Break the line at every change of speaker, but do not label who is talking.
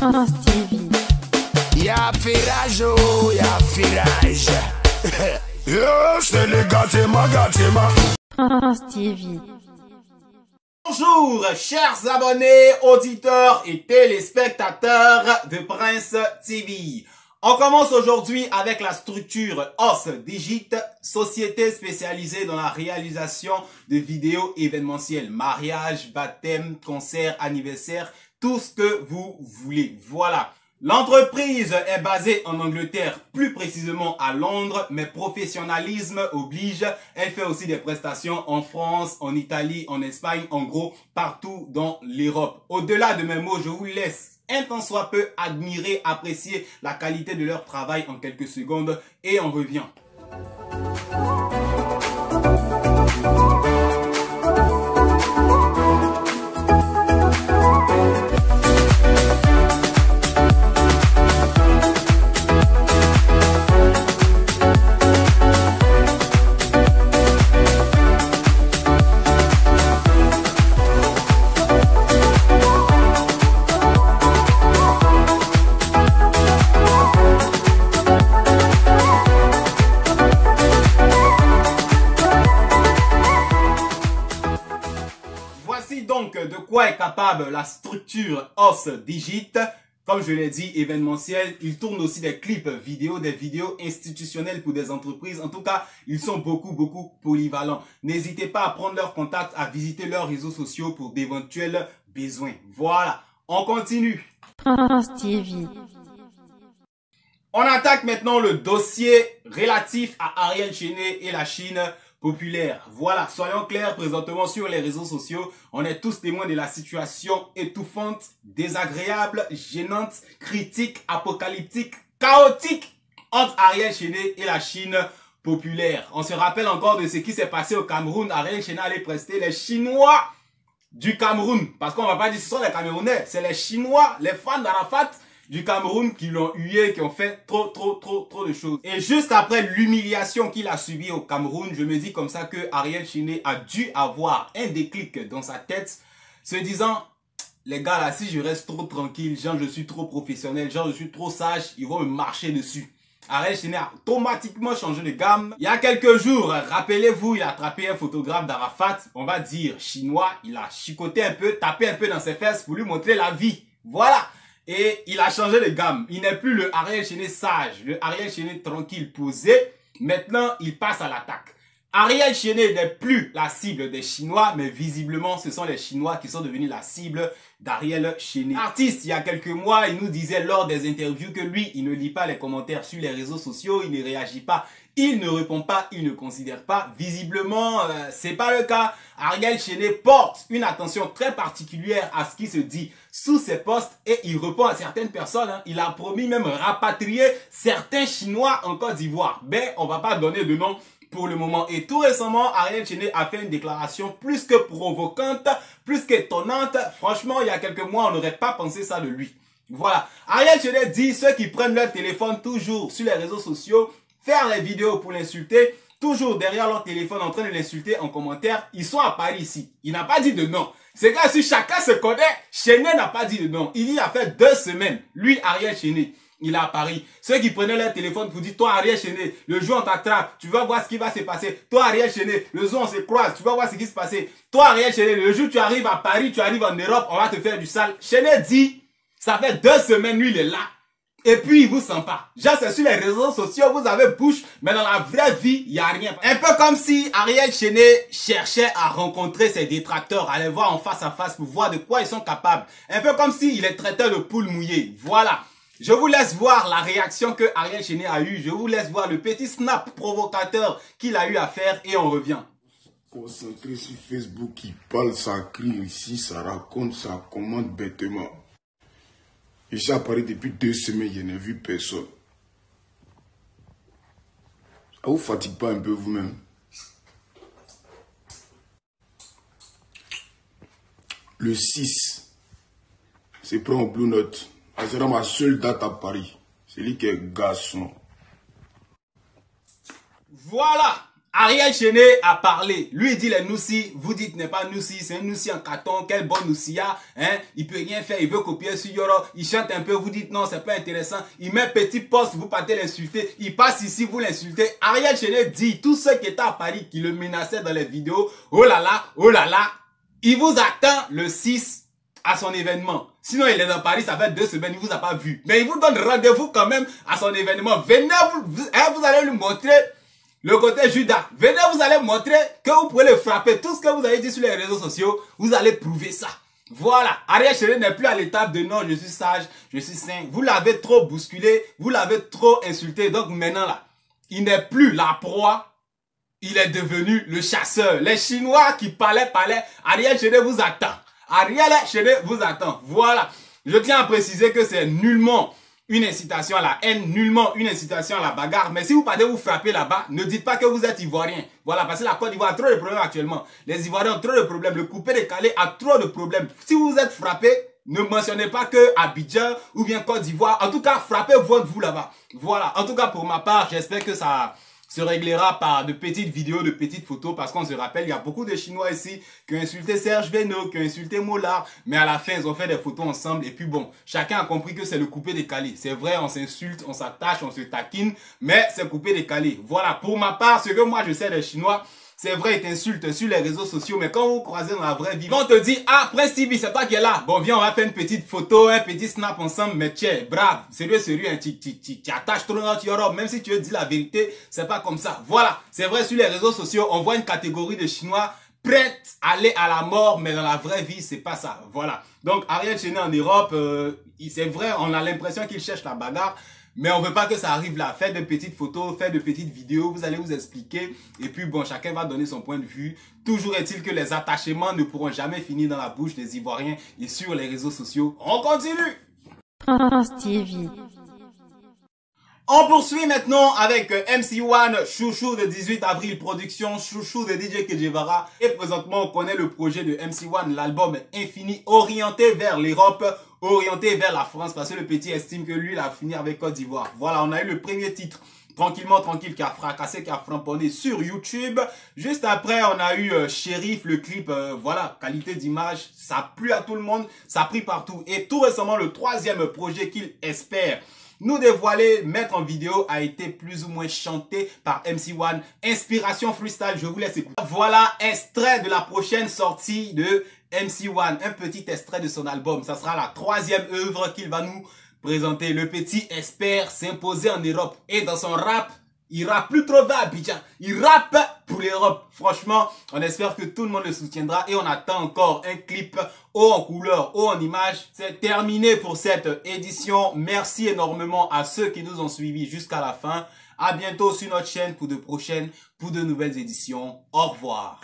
Prince TV.
Y'a firage, oh, y'a firage. C'est le gâtement.
Prince TV.
Bonjour, chers abonnés, auditeurs et téléspectateurs de Prince TV. On commence aujourd'hui avec la structure Os Digit, société spécialisée dans la réalisation de vidéos événementielles, mariage, baptême, concert, anniversaire, tout ce que vous voulez. Voilà. L'entreprise est basée en Angleterre, plus précisément à Londres, mais professionnalisme oblige. Elle fait aussi des prestations en France, en Italie, en Espagne, en gros, partout dans l'Europe. Au-delà de mes mots, je vous laisse un tant soit peu admirer, apprécier la qualité de leur travail en quelques secondes et on revient. Voici donc de quoi est capable la structure Os Digit. Comme je l'ai dit, événementiel. Ils tournent aussi des clips vidéo, des vidéos institutionnelles pour des entreprises. En tout cas, ils sont beaucoup polyvalents. N'hésitez pas à prendre leur contact, à visiter leurs réseaux sociaux pour d'éventuels besoins. Voilà, on continue.
Prince TV.
On attaque maintenant le dossier relatif à Ariel Chenet et la Chine populaire. Voilà, soyons clairs, présentement sur les réseaux sociaux, on est tous témoins de la situation étouffante, désagréable, gênante, critique, apocalyptique, chaotique entre Ariel Chenet et la Chine populaire. On se rappelle encore de ce qui s'est passé au Cameroun. Ariel Chenet allait prester les Chinois du Cameroun. Parce qu'on va pas dire que ce sont les Camerounais, c'est les Chinois, les fans d'Arafat du Cameroun qui l'ont hué, qui ont fait trop de choses. Et juste après l'humiliation qu'il a subie au Cameroun, je me dis comme ça que Ariel Chenet a dû avoir un déclic dans sa tête, se disant, les gars là, si je reste trop tranquille, genre je suis trop professionnel, genre je suis trop sage, ils vont me marcher dessus. Ariel Chenet a automatiquement changé de gamme. Il y a quelques jours, rappelez-vous, il a attrapé un photographe d'Arafat, on va dire chinois, il a chicoté un peu, tapé un peu dans ses fesses pour lui montrer la vie. Voilà. Et il a changé de gamme. Il n'est plus le Ariel Chenet sage, le Ariel Chenet tranquille, posé. Maintenant, il passe à l'attaque. Ariel Chenet n'est plus la cible des Chinois, mais visiblement, ce sont les Chinois qui sont devenus la cible d'Ariel Chenet. Artiste, il y a quelques mois, il nous disait lors des interviews que lui, il ne lit pas les commentaires sur les réseaux sociaux, il ne réagit pas, il ne répond pas, il ne considère pas. Visiblement, c'est pas le cas. Ariel Chenet porte une attention très particulière à ce qui se dit sous ses posts et il répond à certaines personnes. Il a promis même rapatrier certains Chinois en Côte d'Ivoire. Mais on va pas donner de nom pour le moment. Et tout récemment, Ariel Chenet a fait une déclaration plus que provocante, plus qu'étonnante. Franchement, il y a quelques mois, on n'aurait pas pensé ça de lui. Voilà. Ariel Chenet dit ceux qui prennent leur téléphone toujours sur les réseaux sociaux, faire les vidéos pour l'insulter, toujours derrière leur téléphone en train de l'insulter en commentaire, ils sont à Paris ici. Il n'a pas dit de non. C'est que si chacun se connaît, Chenet n'a pas dit de non. Il y a fait 2 semaines. Lui, Ariel Chenet, il est à Paris. Ceux qui prenaient leur téléphone pour dire, toi Ariel Chenet, le jour on t'attrape, tu vas voir ce qui va se passer. Toi Ariel Chenet, le jour on se croise, tu vas voir ce qui se passe. Toi Ariel Chenet, le jour tu arrives à Paris, tu arrives en Europe, on va te faire du sale. Chenet dit, ça fait 2 semaines, lui il est là. Et puis, il vous sent pas. Genre, c'est sur les réseaux sociaux, vous avez bouche, mais dans la vraie vie, il n'y a rien. Un peu comme si Ariel Chenet cherchait à rencontrer ses détracteurs, à les voir en face à face pour voir de quoi ils sont capables. Un peu comme s'il les traitait de poules mouillées. Voilà. Je vous laisse voir la réaction que Ariel Chenet a eue. Je vous laisse voir le petit snap provocateur qu'il a eu à faire et on revient.
Concentré sur Facebook, qui parle, ça crie ici, ça raconte, ça commente bêtement. Je suis à Paris depuis 2 semaines, je n'ai vu personne. Ça vous fatigue pas un peu vous-même? Le 6, c'est pris en Blue Note. Ça sera ma seule date à Paris. C'est lui qui est garçon.
Voilà. Ariel Chené a parlé. Lui, il dit les Noussi. Vous dites n'est pas Noussi. C'est un Noussi en carton. Quel bon Noussia. Hein? Il peut rien faire. Il veut copier sur Yoro. Il chante un peu. Vous dites non, c'est pas intéressant. Il met petit poste. Vous partez l'insulter. Il passe ici. Vous l'insultez. Ariel Chené dit, tous ceux qui étaient à Paris, qui le menaçaient dans les vidéos. Oh là là. Oh là là. Il vous attend le 6 à son événement. Sinon, il est dans Paris, ça fait 2 semaines, il vous a pas vu. Mais il vous donne rendez-vous quand même à son événement. Venez, vous allez lui montrer le côté Judas. Venez, vous allez montrer que vous pouvez le frapper. Tout ce que vous avez dit sur les réseaux sociaux, vous allez prouver ça. Voilà. Ariel Chené n'est plus à l'étape de non, je suis sage, je suis saint. Vous l'avez trop bousculé, vous l'avez trop insulté. Donc maintenant là, il n'est plus la proie. Il est devenu le chasseur. Les Chinois qui parlaient, Ariel Chené vous attend. Ariel Chené vous attend. Voilà. Je tiens à préciser que c'est nullement une incitation à la haine, nullement une incitation à la bagarre. Mais si vous partez vous frapper là-bas, ne dites pas que vous êtes Ivoirien. Voilà, parce que la Côte d'Ivoire a trop de problèmes actuellement. Les Ivoiriens ont trop de problèmes. Le coupé décalé a trop de problèmes. Si vous êtes frappé, ne mentionnez pas que Abidjan ou bien Côte d'Ivoire. En tout cas, frappez vous là-bas. Voilà. En tout cas, pour ma part, j'espère que ça se réglera par de petites vidéos, de petites photos, parce qu'on se rappelle, il y a beaucoup de Chinois ici qui ont insulté Serge Beno, qui ont insulté Mollard, mais à la fin, ils ont fait des photos ensemble, et puis bon, chacun a compris que c'est le coupé décalé. C'est vrai, on s'insulte, on s'attache, on se taquine, mais c'est coupé décalé. Voilà, pour ma part, ce que moi je sais des Chinois, c'est vrai, ils t'insultent sur les réseaux sociaux, mais quand vous croisez dans la vraie vie, on te dit, ah, Prince TV, c'est toi qui es là. Bon, viens, on va faire une petite photo, un petit snap ensemble, mais tiens, brave, sérieux, hein, tu attaches trop notre Europe, même si tu veux dire la vérité, c'est pas comme ça. Voilà, c'est vrai, sur les réseaux sociaux, on voit une catégorie de Chinois prêts à aller à la mort, mais dans la vraie vie, c'est pas ça. Voilà. Donc, Ariel Chené en Europe, c'est vrai, on a l'impression qu'il cherche la bagarre, mais on veut pas que ça arrive là. Faites de petites photos, faites de petites vidéos, vous allez vous expliquer. Et puis bon, chacun va donner son point de vue. Toujours est-il que les attachements ne pourront jamais finir dans la bouche des Ivoiriens et sur les réseaux sociaux. On continue.
France TV.
On poursuit maintenant avec MC1, chouchou de 18 avril production, chouchou de DJ Kejevara. Et présentement, on connaît le projet de MC1, l'album Infini, orienté vers l'Europe, orienté vers la France, parce que le petit estime que lui, il a fini avec Côte d'Ivoire. Voilà, on a eu le premier titre, Tranquillement Tranquille, qui a fracassé, qui a framponné sur YouTube. Juste après, on a eu Shérif, le clip, voilà, qualité d'image, ça a plu à tout le monde, ça a pris partout. Et tout récemment, le troisième projet qu'il espère nous dévoiler, mettre en vidéo, a été plus ou moins chanté par MC1. Inspiration freestyle, je vous laisse écouter. Voilà, extrait de la prochaine sortie de MC1. Un petit extrait de son album. Ça sera la troisième œuvre qu'il va nous présenter. Le petit espère s'imposer en Europe. Et dans son rap, il rappe plus trop vers Abidjan. Il rappe pour l'Europe. Franchement, on espère que tout le monde le soutiendra. Et on attend encore un clip haut en couleur, haut en image. C'est terminé pour cette édition. Merci énormément à ceux qui nous ont suivis jusqu'à la fin. À bientôt sur notre chaîne pour de prochaines, pour de nouvelles éditions. Au revoir.